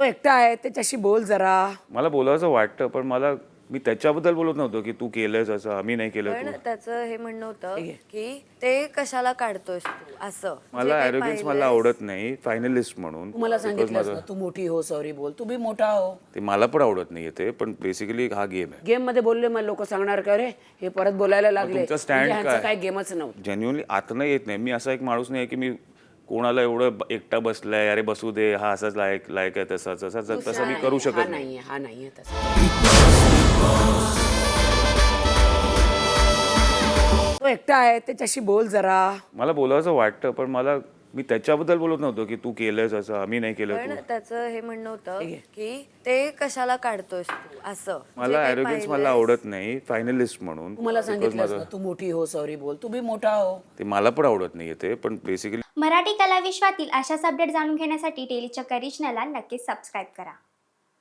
एकटा आहे त्याच्याशी बोल जरा. मला बोलायचं वाटतं पण मी त्याच्याबद्दल बोलत नव्हतो की तू केलंयस असं आम्ही नाही केलं. पण त्याचं हे म्हणणं होतं की ते कशाला काढतोयस तू असं. मला ॲरोगन्स मला आवडत नाही फायनलिस्ट म्हणून. मला सांगितलंस ना तू मोठी हो सॉरी बोल, तू बी मोठा हो. ते मला पण आवडत नाही ते, पण बेसिकली हा गेम आहे. गेम मध्ये बोलले मग लोक सांगणार का रे हे परत बोलायला लागले. तुमचं stand काय? काय गेमच नव्हतं. जेन्युअनली आता नाही येत नाही. मी असा एक माणूस नाही की मी कोणाला एवढं एकटा बसलाय अरे बसू दे हा असाच लायक आहे तसं मी करू शकत नाही. हा नाहीये तसं. तो एकटा आहे त्याच्याशी बोल जरा. मला बोलायचं वाटतं पण मी त्याच्याबद्दल बोलत नव्हतो की तू केलंयस असं आम्ही नाही केलं. पण त्याचं हे म्हणणं होतं की ते कशाला काढतोयस तू असं. मला ॲरोगन्स मला आवडत नाही फायनलिस्ट म्हणून. मला सांगितलंस ना तू मोठी हो सॉरी बोल, तू बी मोठा हो. ते मला पण आवडत नाही ते, पण बेसिकली मराठी कला विश्वातील अशाच अपडेट जाणून घेण्यासाठी डेली चक्कर रिजनला नक्कीच सबस्क्राईब करा.